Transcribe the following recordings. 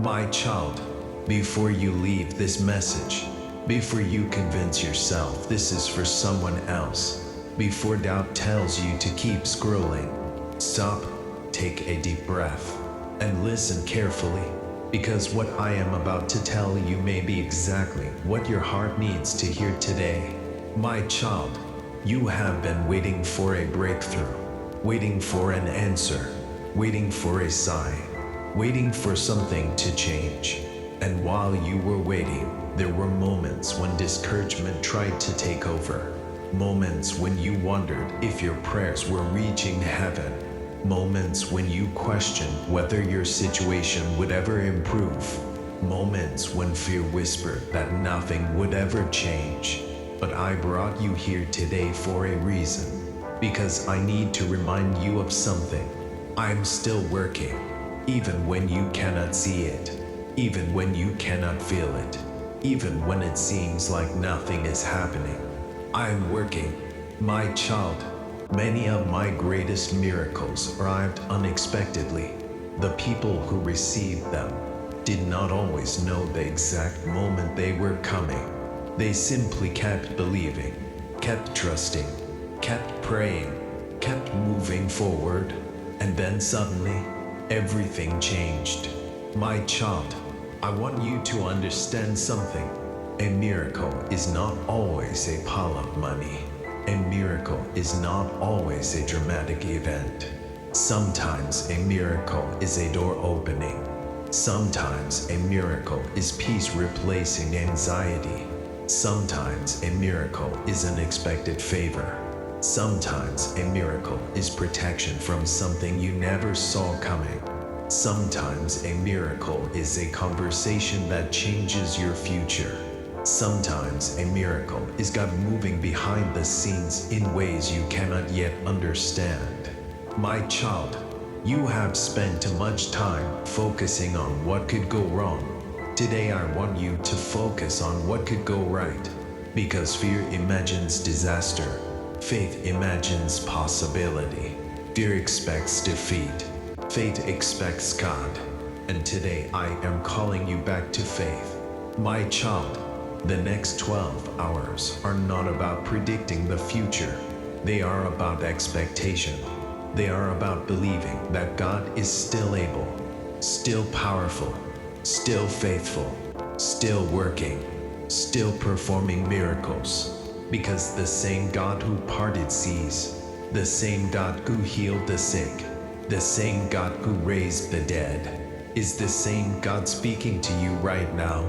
My child, before you leave this message, before you convince yourself this is for someone else, before doubt tells you to keep scrolling, stop, take a deep breath, and listen carefully, because what I am about to tell you may be exactly what your heart needs to hear today. My child, you have been waiting for a breakthrough, waiting for an answer, waiting for a sign, waiting for something to change. And while you were waiting, there were moments when discouragement tried to take over. Moments when you wondered if your prayers were reaching heaven. Moments when you questioned whether your situation would ever improve. Moments when fear whispered that nothing would ever change. But I brought you here today for a reason. Because I need to remind you of something. I'm still working. Even when you cannot see it. Even when you cannot feel it. Even when it seems like nothing is happening. I'm working. My child. Many of my greatest miracles arrived unexpectedly. The people who received them did not always know the exact moment they were coming. They simply kept believing, kept trusting, kept praying, kept moving forward, and then suddenly, everything changed. My child, I want you to understand something. A miracle is not always a pile of money. A miracle is not always a dramatic event. Sometimes a miracle is a door opening. Sometimes a miracle is peace replacing anxiety. Sometimes a miracle is an unexpected favor. Sometimes a miracle is protection from something you never saw coming. Sometimes a miracle is a conversation that changes your future. Sometimes a miracle is God moving behind the scenes in ways you cannot yet understand. My child, you have spent too much time focusing on what could go wrong. Today I want you to focus on what could go right. Because fear imagines disaster. Faith imagines possibility. Fear expects defeat. Faith expects God. And today I am calling you back to faith. My child, the next 12 hours are not about predicting the future. They are about expectation. They are about believing that God is still able, still powerful, still faithful, still working, still performing miracles. Because the same God who parted seas, the same God who healed the sick, the same God who raised the dead, is the same God speaking to you right now.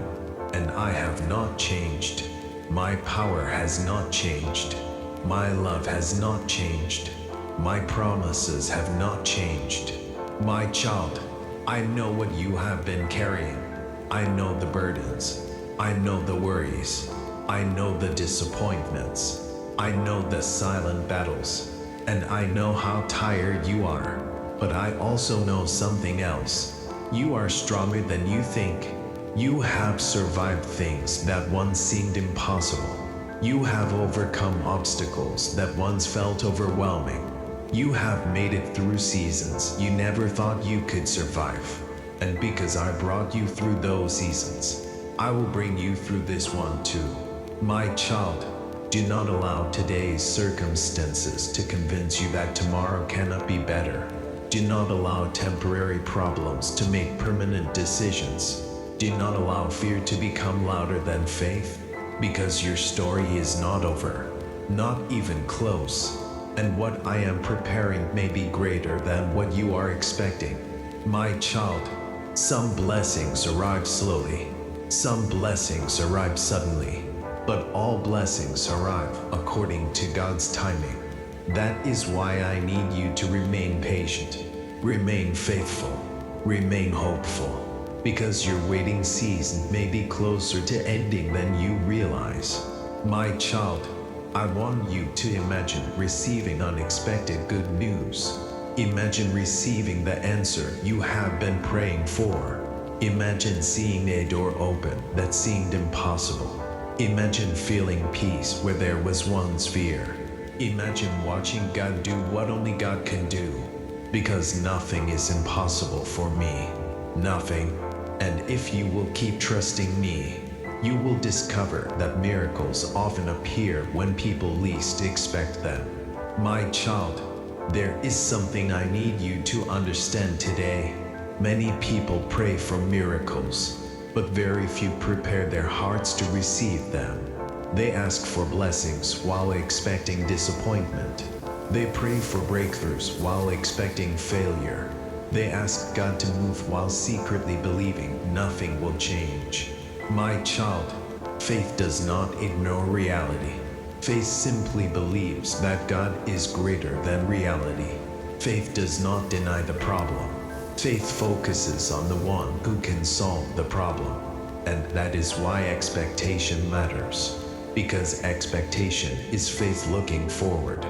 And I have not changed. My power has not changed. My love has not changed. My promises have not changed. My child, I know what you have been carrying. I know the burdens. I know the worries. I know the disappointments. I know the silent battles. And I know how tired you are. But I also know something else. You are stronger than you think. You have survived things that once seemed impossible. You have overcome obstacles that once felt overwhelming. You have made it through seasons you never thought you could survive. And because I brought you through those seasons, I will bring you through this one too. My child, do not allow today's circumstances to convince you that tomorrow cannot be better. Do not allow temporary problems to make permanent decisions. Do not allow fear to become louder than faith, because your story is not over, not even close, and what I am preparing may be greater than what you are expecting. My child, some blessings arrive slowly, some blessings arrive suddenly, but all blessings arrive according to God's timing. That is why I need you to remain patient, remain faithful, remain hopeful. Because your waiting season may be closer to ending than you realize. My child, I want you to imagine receiving unexpected good news. Imagine receiving the answer you have been praying for. Imagine seeing a door open that seemed impossible. Imagine feeling peace where there was once fear. Imagine watching God do what only God can do. Because nothing is impossible for me. Nothing. And if you will keep trusting me, you will discover that miracles often appear when people least expect them. My child, there is something I need you to understand today. Many people pray for miracles, but very few prepare their hearts to receive them. They ask for blessings while expecting disappointment. They pray for breakthroughs while expecting failure. They ask God to move while secretly believing nothing will change. My child, faith does not ignore reality. Faith simply believes that God is greater than reality. Faith does not deny the problem. Faith focuses on the one who can solve the problem. And that is why expectation matters. Because expectation is faith looking forward.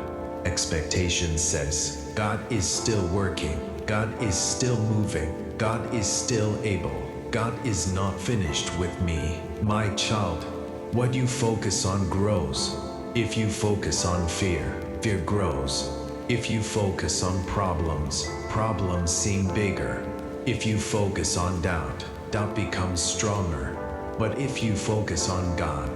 Expectation says, God is still working. God is still moving. God is still able. God is not finished with me. My child, what you focus on grows. If you focus on fear, fear grows. If you focus on problems, problems seem bigger. If you focus on doubt, doubt becomes stronger. But if you focus on God,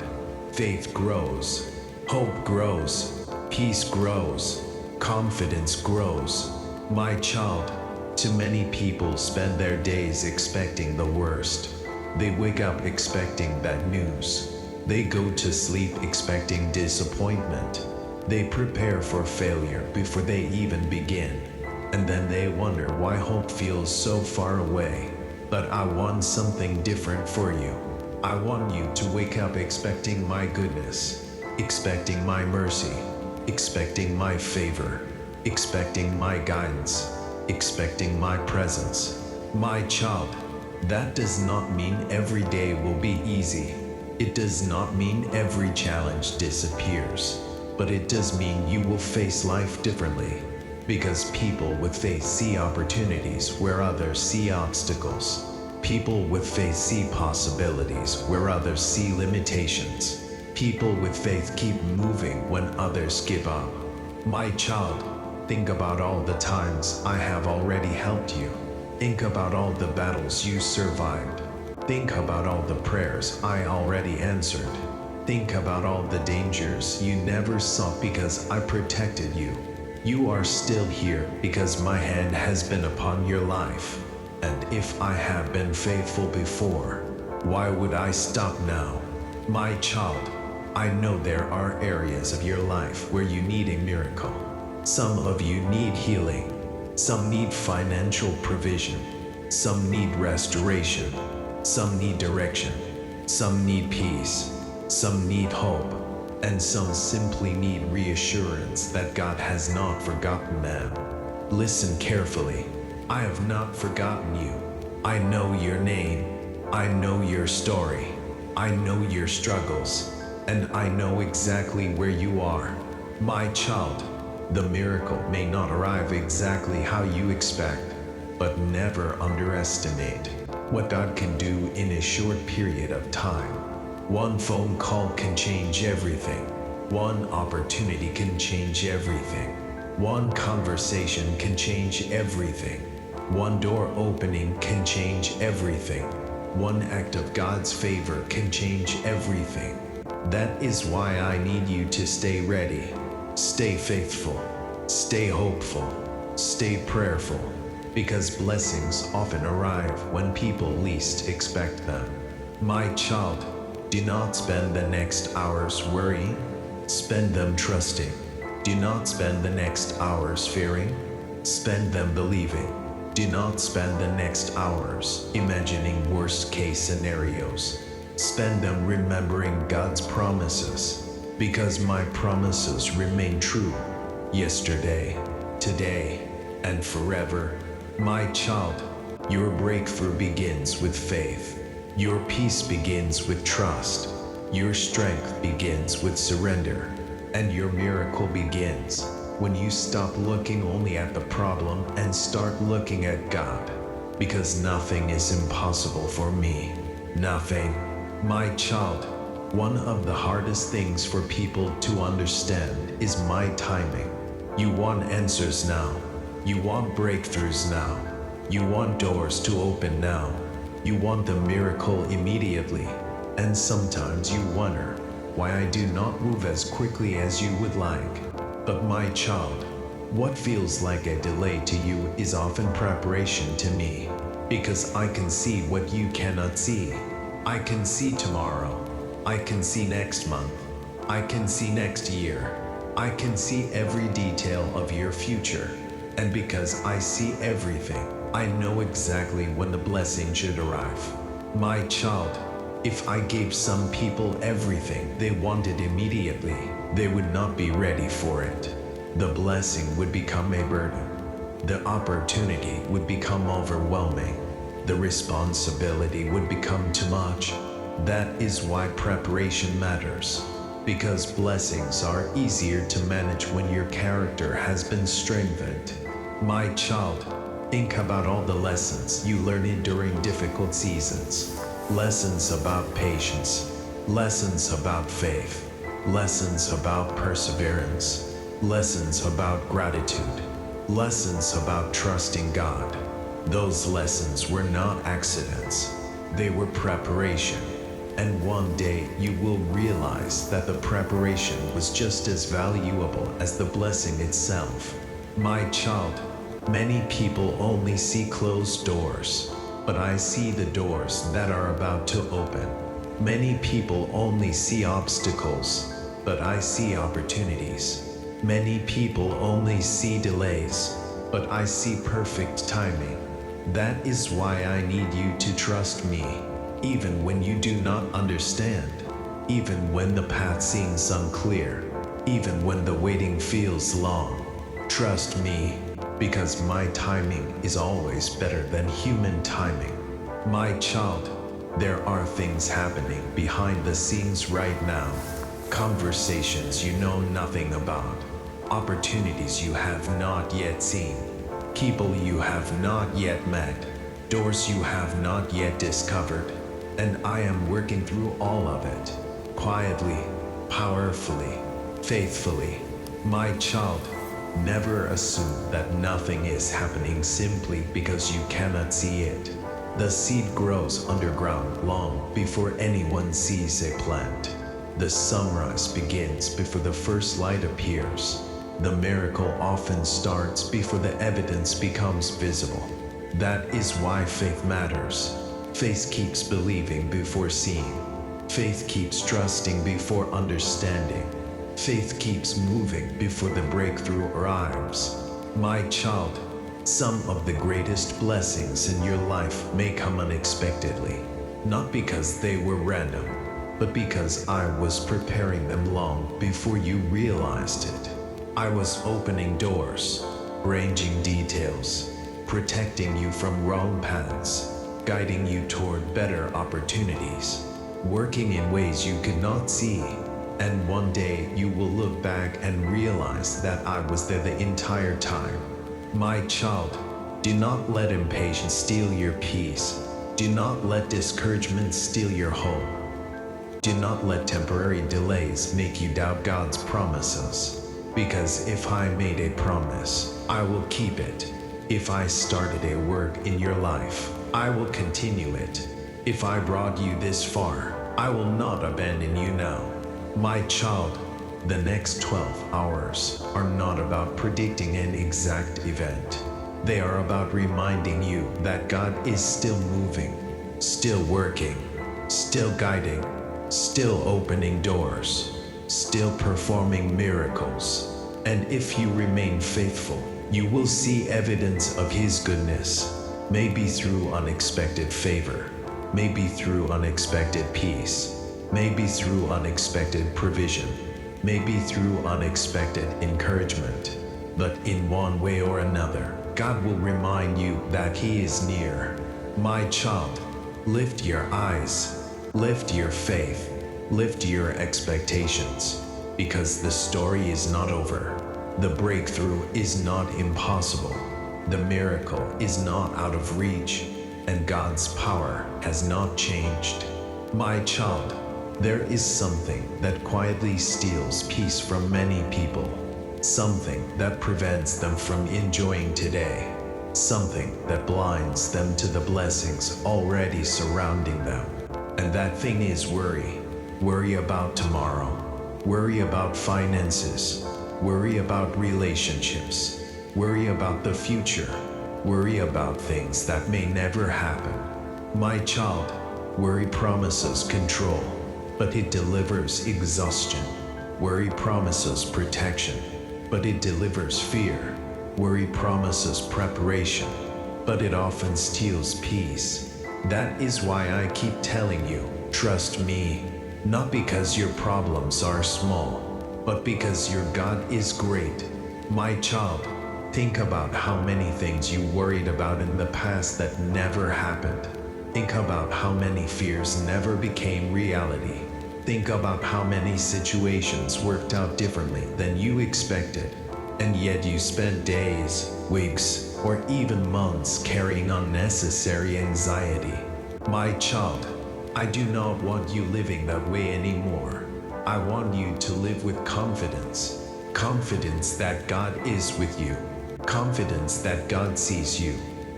faith grows, hope grows, peace grows, confidence grows. My child, too many people spend their days expecting the worst. They wake up expecting bad news. They go to sleep expecting disappointment. They prepare for failure before they even begin. And then they wonder why hope feels so far away. But I want something different for you. I want you to wake up expecting my goodness, expecting my mercy, expecting my favor, expecting my guidance, expecting my presence. My child, that does not mean every day will be easy. It does not mean every challenge disappears. But it does mean you will face life differently. Because people with faith see opportunities where others see obstacles. People with faith see possibilities where others see limitations. People with faith keep moving when others give up. My child, think about all the times I have already helped you. Think about all the battles you survived. Think about all the prayers I already answered. Think about all the dangers you never saw because I protected you. You are still here because my hand has been upon your life. And if I have been faithful before, why would I stop now? My child, I know there are areas of your life where you need a miracle. Some of you need healing. Some need financial provision. Some need restoration. Some need direction. Some need peace. Some need hope. And some simply need reassurance that God has not forgotten them. Listen carefully. I have not forgotten you. I know your name. I know your story. I know your struggles. And I know exactly where you are. My child, the miracle may not arrive exactly how you expect, but never underestimate what God can do in a short period of time. One phone call can change everything. One opportunity can change everything. One conversation can change everything. One door opening can change everything. One act of God's favor can change everything. That is why I need you to stay ready. Stay faithful. Stay hopeful. Stay prayerful. Because blessings often arrive when people least expect them. My child, do not spend the next hours worrying. Spend them trusting. Do not spend the next hours fearing. Spend them believing. Do not spend the next hours imagining worst-case scenarios. Spend them remembering God's promises. Because my promises remain true. Yesterday, today, and forever. My child, your breakthrough begins with faith. Your peace begins with trust. Your strength begins with surrender. And your miracle begins when you stop looking only at the problem and start looking at God. Because nothing is impossible for me. Nothing. My child, one of the hardest things for people to understand is my timing. You want answers now. You want breakthroughs now. You want doors to open now. You want the miracle immediately, and sometimes you wonder why I do not move as quickly as you would like. But my child, what feels like a delay to you is often preparation to me, because I can see what you cannot see. I can see tomorrow. I can see next month. I can see next year. I can see every detail of your future. And because I see everything, I know exactly when the blessing should arrive. My child, if I gave some people everything they wanted immediately, they would not be ready for it. The blessing would become a burden. The opportunity would become overwhelming. The responsibility would become too much. That is why preparation matters. Because blessings are easier to manage when your character has been strengthened. My child, think about all the lessons you learned during difficult seasons. Lessons about patience, lessons about faith, lessons about perseverance, lessons about gratitude, lessons about trusting God. Those lessons were not accidents, they were preparation. And one day you will realize that the preparation was just as valuable as the blessing itself. My child, many people only see closed doors, but I see the doors that are about to open. Many people only see obstacles, but I see opportunities. Many people only see delays, but I see perfect timing. That is why I need you to trust me. Even when you do not understand, even when the path seems unclear, even when the waiting feels long, trust me, because my timing is always better than human timing. My child, there are things happening behind the scenes right now. Conversations you know nothing about, opportunities you have not yet seen, people you have not yet met, doors you have not yet discovered. And I am working through all of it, quietly, powerfully, faithfully. My child, never assume that nothing is happening simply because you cannot see it. The seed grows underground long before anyone sees a plant. The sunrise begins before the first light appears. The miracle often starts before the evidence becomes visible. That is why faith matters. Faith keeps believing before seeing. Faith keeps trusting before understanding. Faith keeps moving before the breakthrough arrives. My child, some of the greatest blessings in your life may come unexpectedly, not because they were random, but because I was preparing them long before you realized it. I was opening doors, arranging details, protecting you from wrong paths, guiding you toward better opportunities, working in ways you could not see. And one day you will look back and realize that I was there the entire time. My child, do not let impatience steal your peace. Do not let discouragement steal your hope. Do not let temporary delays make you doubt God's promises. Because if I made a promise, I will keep it. If I started a work in your life, I will continue it. If I brought you this far, I will not abandon you now. My child, the next 12 hours are not about predicting an exact event. They are about reminding you that God is still moving, still working, still guiding, still opening doors, still performing miracles. And if you remain faithful, you will see evidence of His goodness. Maybe through unexpected favor, maybe through unexpected peace, maybe through unexpected provision, maybe through unexpected encouragement. But in one way or another, God will remind you that He is near. My child, lift your eyes, lift your faith, lift your expectations, because the story is not over. The breakthrough is not impossible. The miracle is not out of reach, and God's power has not changed. My child, there is something that quietly steals peace from many people, something that prevents them from enjoying today. something that blinds them to the blessings already surrounding them. And that thing is worry. Worry about tomorrow. Worry about finances. Worry about relationships. Worry about the future. Worry about things that may never happen. My child, worry promises control, but it delivers exhaustion. Worry promises protection, but it delivers fear. Worry promises preparation, but it often steals peace. That is why I keep telling you, trust me, not because your problems are small, but because your God is great. My child, think about how many things you worried about in the past that never happened. Think about how many fears never became reality. Think about how many situations worked out differently than you expected, and yet you spent days, weeks, or even months carrying unnecessary anxiety. My child, I do not want you living that way anymore. I want you to live with confidence. Confidence that God is with you. Confidence that God sees you.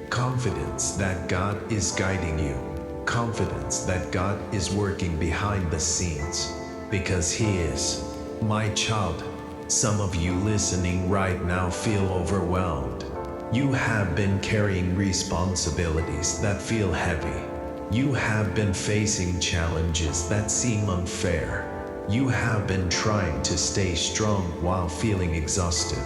Confidence that God is guiding you. Confidence that God is working behind the scenes. Because He is. My child, some of you listening right now feel overwhelmed. You have been carrying responsibilities that feel heavy. You have been facing challenges that seem unfair. You have been trying to stay strong while feeling exhausted.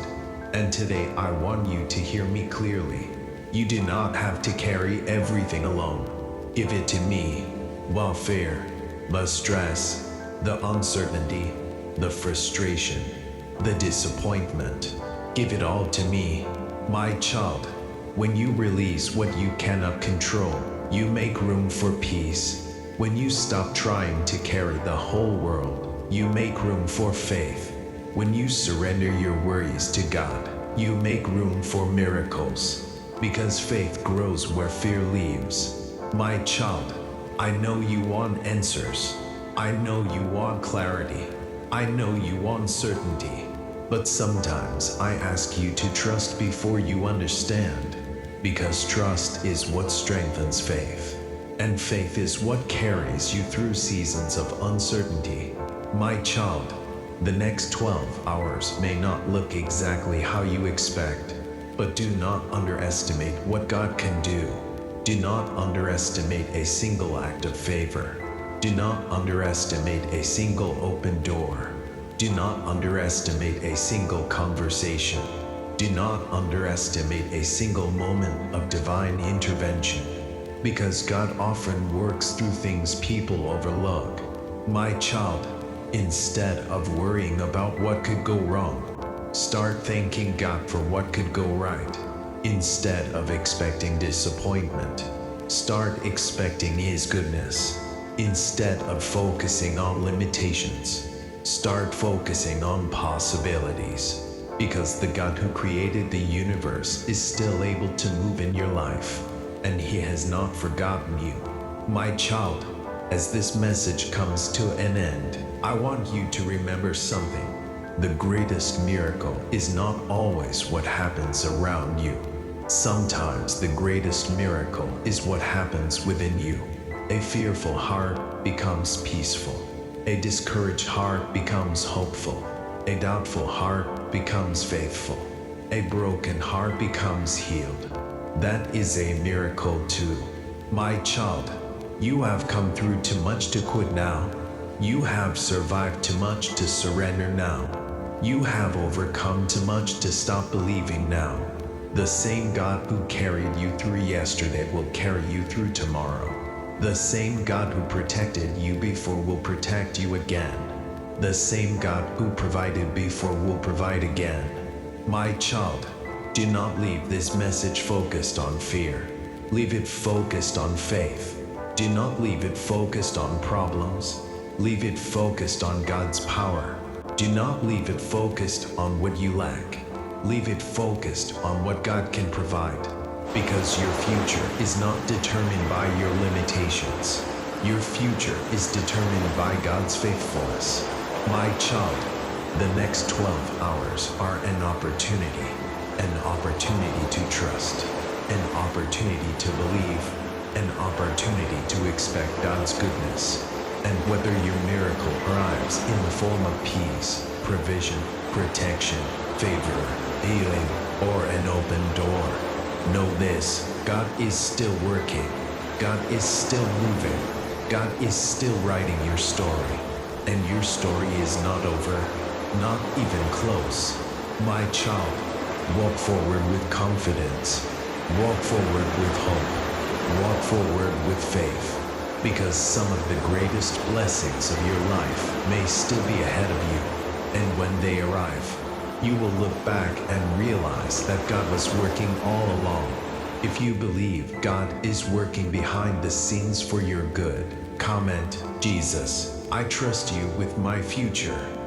And today I want you to hear me clearly. You do not have to carry everything alone. Give it to me. While fear, the stress, the uncertainty, the frustration, the disappointment, give it all to me. My child, when you release what you cannot control, you make room for peace. When you stop trying to carry the whole world, you make room for faith. When you surrender your worries to God, you make room for miracles. Because faith grows where fear leaves. My child, I know you want answers. I know you want clarity. I know you want certainty. But sometimes I ask you to trust before you understand. Because trust is what strengthens faith. And faith is what carries you through seasons of uncertainty. My child, the next 12 hours may not look exactly how you expect, but do not underestimate what God can do. Do not underestimate a single act of favor. Do not underestimate a single open door. Do not underestimate a single conversation. Do not underestimate a single moment of divine intervention, because God often works through things people overlook. My child, instead of worrying about what could go wrong, start thanking God for what could go right. Instead of expecting disappointment, start expecting His goodness. Instead of focusing on limitations, start focusing on possibilities. Because the God who created the universe is still able to move in your life, and He has not forgotten you. My child, as this message comes to an end, I want you to remember something. The greatest miracle is not always what happens around you. Sometimes the greatest miracle is what happens within you. A fearful heart becomes peaceful. A discouraged heart becomes hopeful. A doubtful heart becomes faithful. A broken heart becomes healed. That is a miracle too. My child, you have come through too much to quit now. You have survived too much to surrender now. You have overcome too much to stop believing now. The same God who carried you through yesterday will carry you through tomorrow. The same God who protected you before will protect you again. The same God who provided before will provide again. My child, do not leave this message focused on fear. Leave it focused on faith. Do not leave it focused on problems. Leave it focused on God's power. Do not leave it focused on what you lack. Leave it focused on what God can provide. Because your future is not determined by your limitations. Your future is determined by God's faithfulness. My child, the next 12 hours are an opportunity to trust. an opportunity to believe, an opportunity to expect God's goodness. And whether your miracle arrives in the form of peace, provision, protection, favor, healing, or an open door, know this: God is still working. God is still moving. God is still writing your story. And your story is not over, not even close. My child, walk forward with confidence. Walk forward with hope. Walk forward with faith. Because some of the greatest blessings of your life may still be ahead of you. And when they arrive, you will look back and realize that God was working all along. If you believe God is working behind the scenes for your good, comment, Jesus, I trust you with my future.